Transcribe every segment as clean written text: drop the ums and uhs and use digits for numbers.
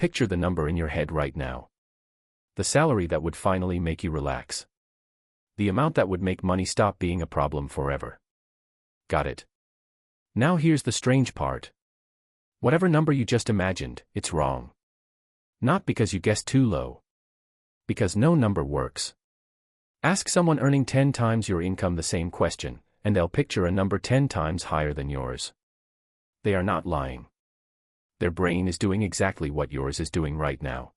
Picture the number in your head right now. The salary that would finally make you relax. The amount that would make money stop being a problem forever. Got it? Now here's the strange part. Whatever number you just imagined, it's wrong. Not because you guessed too low. Because no number works. Ask someone earning 10 times your income the same question, and they'll picture a number 10 times higher than yours. They are not lying. Their brain is doing exactly what yours is doing right now.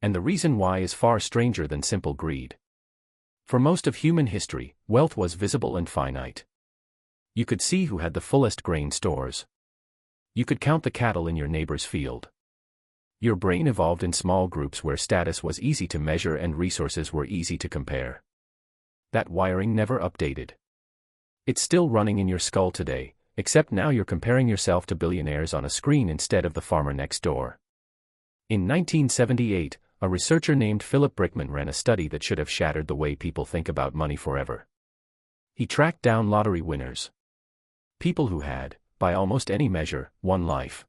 And the reason why is far stranger than simple greed. For most of human history, wealth was visible and finite. You could see who had the fullest grain stores. You could count the cattle in your neighbor's field. Your brain evolved in small groups where status was easy to measure and resources were easy to compare. That wiring never updated. It's still running in your skull today, except now you're comparing yourself to billionaires on a screen instead of the farmer next door. In 1978, a researcher named Philip Brickman ran a study that should have shattered the way people think about money forever. He tracked down lottery winners. People who had, by almost any measure, won life.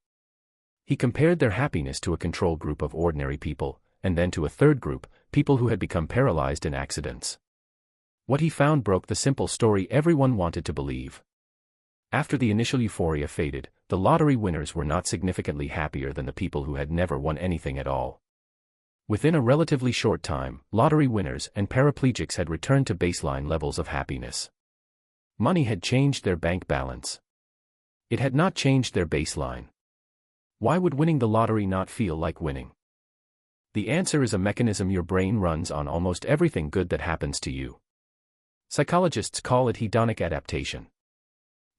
He compared their happiness to a control group of ordinary people, and then to a third group, people who had become paralyzed in accidents. What he found broke the simple story everyone wanted to believe. After the initial euphoria faded, the lottery winners were not significantly happier than the people who had never won anything at all. Within a relatively short time, lottery winners and paraplegics had returned to baseline levels of happiness. Money had changed their bank balance. It had not changed their baseline. Why would winning the lottery not feel like winning? The answer is a mechanism your brain runs on almost everything good that happens to you. Psychologists call it hedonic adaptation.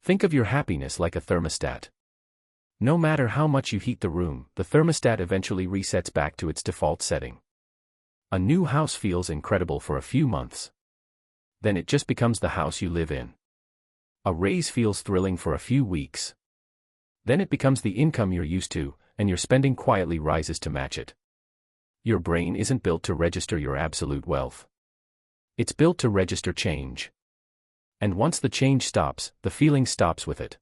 Think of your happiness like a thermostat. No matter how much you heat the room, the thermostat eventually resets back to its default setting. A new house feels incredible for a few months. Then it just becomes the house you live in. A raise feels thrilling for a few weeks. Then it becomes the income you're used to, and your spending quietly rises to match it. Your brain isn't built to register your absolute wealth. It's built to register change. And once the change stops, the feeling stops with it.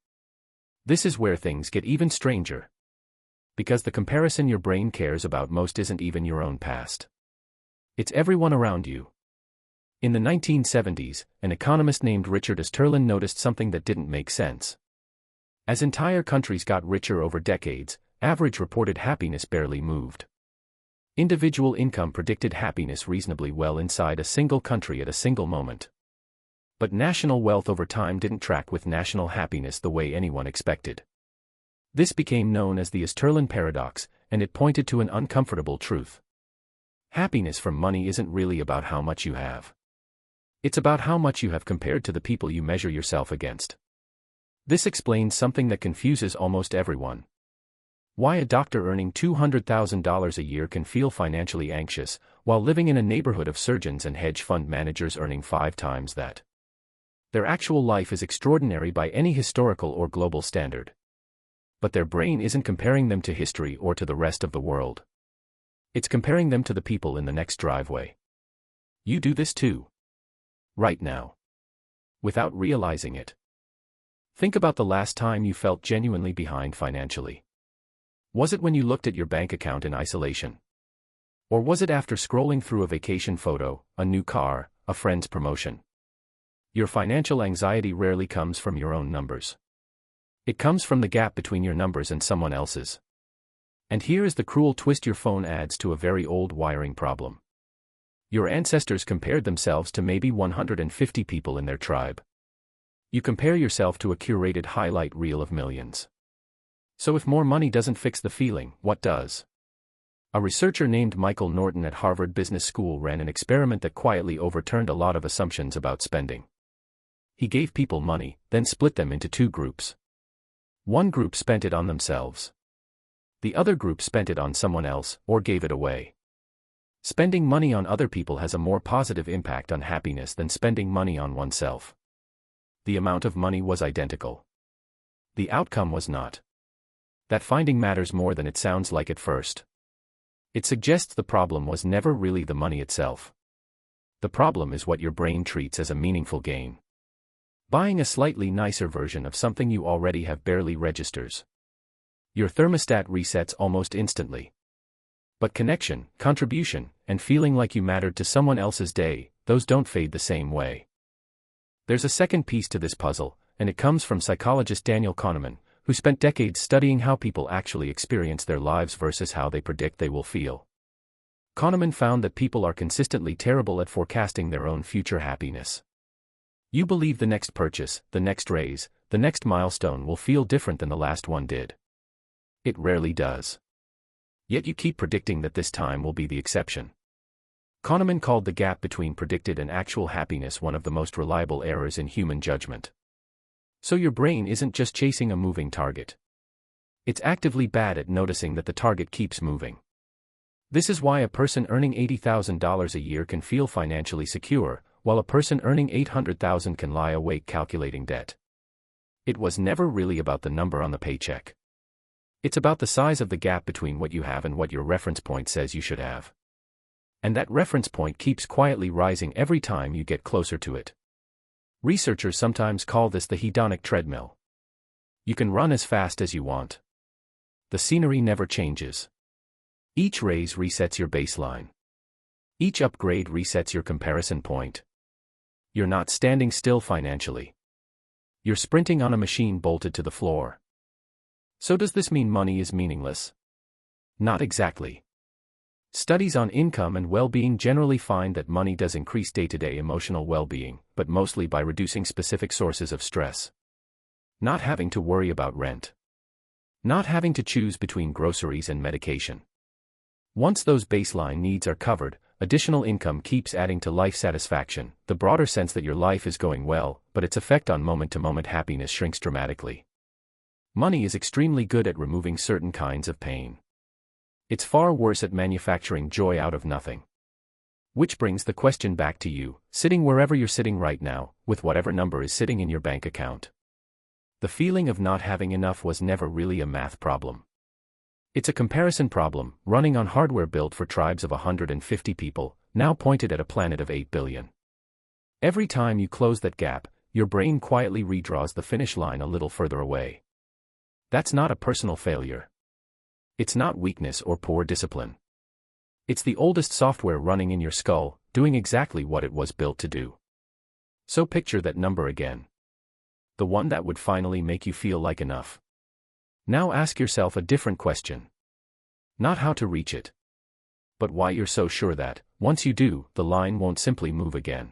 This is where things get even stranger. Because the comparison your brain cares about most isn't even your own past. It's everyone around you. In the 1970s, an economist named Richard Easterlin noticed something that didn't make sense. As entire countries got richer over decades, average reported happiness barely moved. Individual income predicted happiness reasonably well inside a single country at a single moment. But national wealth over time didn't track with national happiness the way anyone expected. This became known as the Easterlin paradox, and it pointed to an uncomfortable truth. Happiness from money isn't really about how much you have. It's about how much you have compared to the people you measure yourself against. This explains something that confuses almost everyone. Why a doctor earning $200,000 a year can feel financially anxious, while living in a neighborhood of surgeons and hedge fund managers earning 5 times that. Their actual life is extraordinary by any historical or global standard. But their brain isn't comparing them to history or to the rest of the world. It's comparing them to the people in the next driveway. You do this too. Right now. Without realizing it. Think about the last time you felt genuinely behind financially. Was it when you looked at your bank account in isolation? Or was it after scrolling through a vacation photo, a new car, a friend's promotion? Your financial anxiety rarely comes from your own numbers. It comes from the gap between your numbers and someone else's. And here is the cruel twist your phone adds to a very old wiring problem. Your ancestors compared themselves to maybe 150 people in their tribe. You compare yourself to a curated highlight reel of millions. So if more money doesn't fix the feeling, what does? A researcher named Michael Norton at Harvard Business School ran an experiment that quietly overturned a lot of assumptions about spending. He gave people money, then split them into 2 groups. One group spent it on themselves. The other group spent it on someone else, or gave it away. Spending money on other people has a more positive impact on happiness than spending money on oneself. The amount of money was identical. The outcome was not. That finding matters more than it sounds like at first. It suggests the problem was never really the money itself. The problem is what your brain treats as a meaningful gain. Buying a slightly nicer version of something you already have barely registers. Your thermostat resets almost instantly. But connection, contribution, and feeling like you mattered to someone else's day, those don't fade the same way. There's a second piece to this puzzle, and it comes from psychologist Daniel Kahneman, who spent decades studying how people actually experience their lives versus how they predict they will feel. Kahneman found that people are consistently terrible at forecasting their own future happiness. You believe the next purchase, the next raise, the next milestone will feel different than the last one did. It rarely does. Yet you keep predicting that this time will be the exception. Kahneman called the gap between predicted and actual happiness one of the most reliable errors in human judgment. So your brain isn't just chasing a moving target. It's actively bad at noticing that the target keeps moving. This is why a person earning $80,000 a year can feel financially secure, while a person earning $800,000 can lie awake calculating debt. It was never really about the number on the paycheck. It's about the size of the gap between what you have and what your reference point says you should have. And that reference point keeps quietly rising every time you get closer to it. Researchers sometimes call this the hedonic treadmill. You can run as fast as you want. The scenery never changes. Each raise resets your baseline. Each upgrade resets your comparison point. You're not standing still financially. You're sprinting on a machine bolted to the floor. So does this mean money is meaningless? Not exactly. Studies on income and well-being generally find that money does increase day-to-day emotional well-being, but mostly by reducing specific sources of stress. Not having to worry about rent. Not having to choose between groceries and medication. Once those baseline needs are covered, additional income keeps adding to life satisfaction, the broader sense that your life is going well, but its effect on moment-to-moment happiness shrinks dramatically. Money is extremely good at removing certain kinds of pain. It's far worse at manufacturing joy out of nothing. Which brings the question back to you, sitting wherever you're sitting right now, with whatever number is sitting in your bank account. The feeling of not having enough was never really a math problem. It's a comparison problem, running on hardware built for tribes of 150 people, now pointed at a planet of 8 billion. Every time you close that gap, your brain quietly redraws the finish line a little further away. That's not a personal failure. It's not weakness or poor discipline. It's the oldest software running in your skull, doing exactly what it was built to do. So picture that number again. The one that would finally make you feel like enough. Now ask yourself a different question. Not how to reach it, but why you're so sure that, once you do, the line won't simply move again.